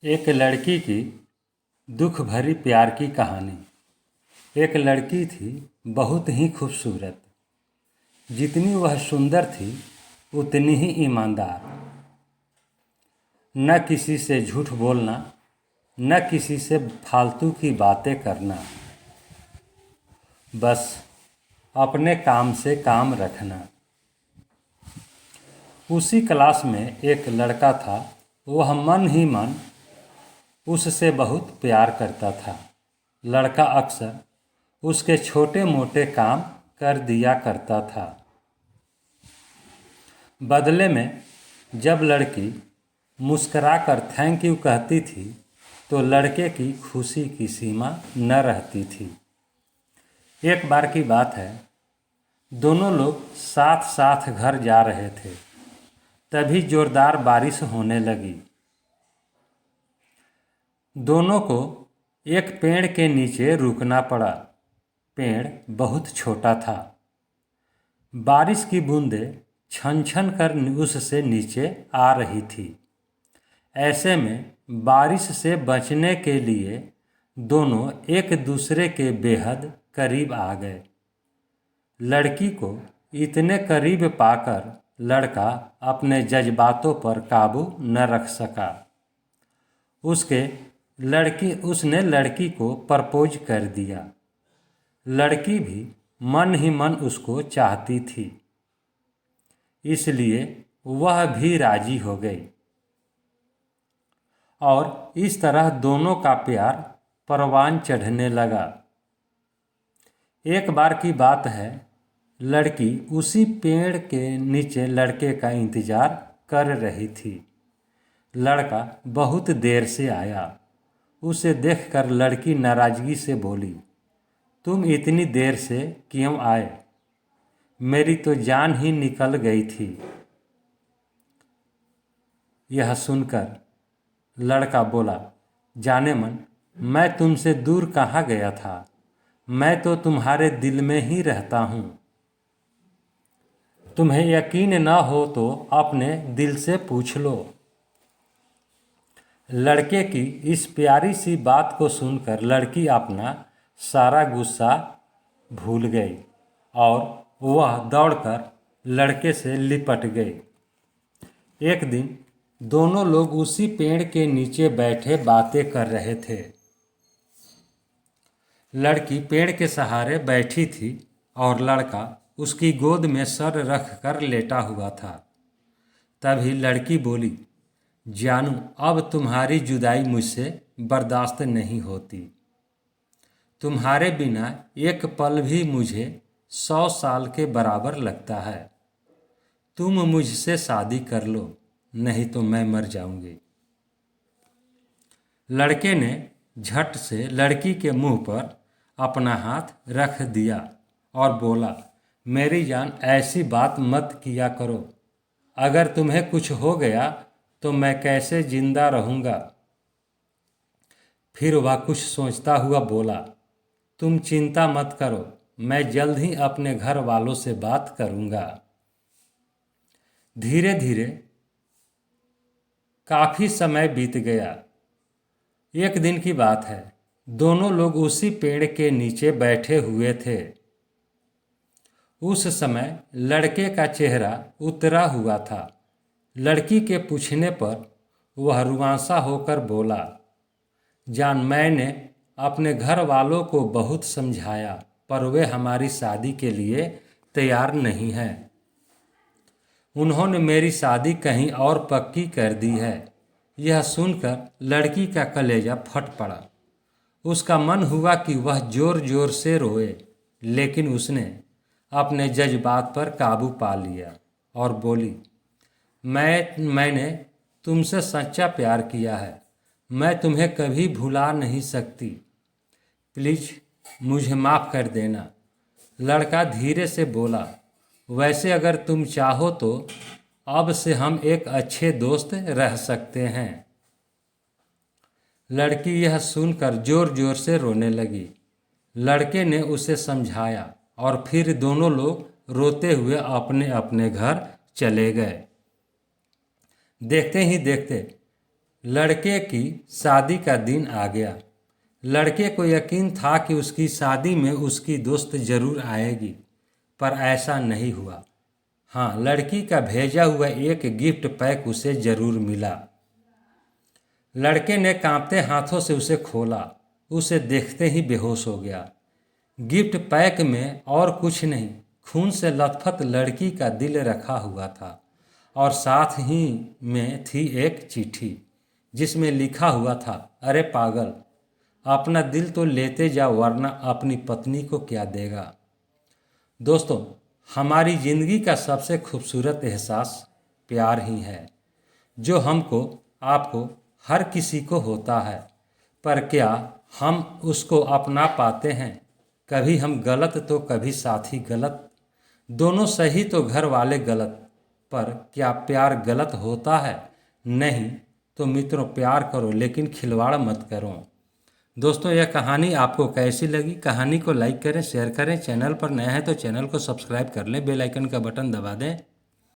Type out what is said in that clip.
एक लड़की की दुख भरी प्यार की कहानी। एक लड़की थी, बहुत ही खूबसूरत। जितनी वह सुंदर थी उतनी ही ईमानदार। न किसी से झूठ बोलना, न किसी से फालतू की बातें करना, बस अपने काम से काम रखना। उसी क्लास में एक लड़का था। वह मन ही मन उससे बहुत प्यार करता था। लड़का अक्सर उसके छोटे मोटे काम कर दिया करता था। बदले में जब लड़की मुस्कुराकर थैंक यू कहती थी तो लड़के की खुशी की सीमा न रहती थी। एक बार की बात है, दोनों लोग साथ साथ घर जा रहे थे। तभी जोरदार बारिश होने लगी। दोनों को एक पेड़ के नीचे रुकना पड़ा। पेड़ बहुत छोटा था। बारिश की बूंदें छन छन कर उससे नीचे आ रही थी। ऐसे में बारिश से बचने के लिए दोनों एक दूसरे के बेहद करीब आ गए। लड़की को इतने करीब पाकर लड़का अपने जज्बातों पर काबू न रख सका। उसने लड़की को प्रपोज कर दिया। लड़की भी मन ही मन उसको चाहती थी, इसलिए वह भी राजी हो गई। और इस तरह दोनों का प्यार परवान चढ़ने लगा। एक बार की बात है, लड़की उसी पेड़ के नीचे लड़के का इंतजार कर रही थी। लड़का बहुत देर से आया। उसे देखकर लड़की नाराजगी से बोली, तुम इतनी देर से क्यों आए? मेरी तो जान ही निकल गई थी। यह सुनकर लड़का बोला, जाने मन, मैं तुमसे दूर कहाँ गया था? मैं तो तुम्हारे दिल में ही रहता हूँ। तुम्हें यकीन न हो तो अपने दिल से पूछ लो। लड़के की इस प्यारी सी बात को सुनकर लड़की अपना सारा गुस्सा भूल गई और वह दौड़कर लड़के से लिपट गई। एक दिन दोनों लोग उसी पेड़ के नीचे बैठे बातें कर रहे थे। लड़की पेड़ के सहारे बैठी थी और लड़का उसकी गोद में सर रख कर लेटा हुआ था। तभी लड़की बोली, जानू, अब तुम्हारी जुदाई मुझसे बर्दाश्त नहीं होती। तुम्हारे बिना एक पल भी मुझे 100 साल के बराबर लगता है। तुम मुझसे शादी कर लो, नहीं तो मैं मर जाऊंगी। लड़के ने झट से लड़की के मुंह पर अपना हाथ रख दिया और बोला, मेरी जान, ऐसी बात मत किया करो। अगर तुम्हें कुछ हो गया तो मैं कैसे जिंदा रहूंगा? फिर वह कुछ सोचता हुआ बोला, तुम चिंता मत करो, मैं जल्द ही अपने घर वालों से बात करूंगा। धीरे धीरे काफी समय बीत गया। एक दिन की बात है, दोनों लोग उसी पेड़ के नीचे बैठे हुए थे। उस समय लड़के का चेहरा उतरा हुआ था। लड़की के पूछने पर वह रुआंसा होकर बोला, जान, मैंने अपने घर वालों को बहुत समझाया पर वे हमारी शादी के लिए तैयार नहीं हैं। उन्होंने मेरी शादी कहीं और पक्की कर दी है। यह सुनकर लड़की का कलेजा फट पड़ा। उसका मन हुआ कि वह जोर जोर से रोए, लेकिन उसने अपने जज्बात पर काबू पा लिया और बोली, मैंने तुमसे सच्चा प्यार किया है। मैं तुम्हें कभी भुला नहीं सकती। प्लीज मुझे माफ़ कर देना। लड़का धीरे से बोला, वैसे अगर तुम चाहो तो अब से हम एक अच्छे दोस्त रह सकते हैं। लड़की यह सुनकर जोर जोर से रोने लगी। लड़के ने उसे समझाया और फिर दोनों लोग रोते हुए अपने अपने घर चले गए। देखते ही देखते लड़के की शादी का दिन आ गया। लड़के को यकीन था कि उसकी शादी में उसकी दोस्त जरूर आएगी, पर ऐसा नहीं हुआ। हाँ, लड़की का भेजा हुआ एक गिफ्ट पैक उसे जरूर मिला। लड़के ने कांपते हाथों से उसे खोला। उसे देखते ही बेहोश हो गया। गिफ्ट पैक में और कुछ नहीं, खून से लथपथ लड़की का दिल रखा हुआ था और साथ ही में थी एक चिट्ठी जिसमें लिखा हुआ था, अरे पागल, अपना दिल तो लेते जा वरना अपनी पत्नी को क्या देगा। दोस्तों, हमारी ज़िंदगी का सबसे खूबसूरत एहसास प्यार ही है, जो हमको आपको हर किसी को होता है। पर क्या हम उसको अपना पाते हैं? कभी हम गलत तो कभी साथी गलत, दोनों सही तो घर वाले गलत। पर क्या प्यार गलत होता है? नहीं। तो मित्रों, प्यार करो लेकिन खिलवाड़ मत करो। दोस्तों, यह कहानी आपको कैसी लगी? कहानी को लाइक करें, शेयर करें। चैनल पर नए हैं तो चैनल को सब्सक्राइब कर लें, बेल आइकन का बटन दबा दें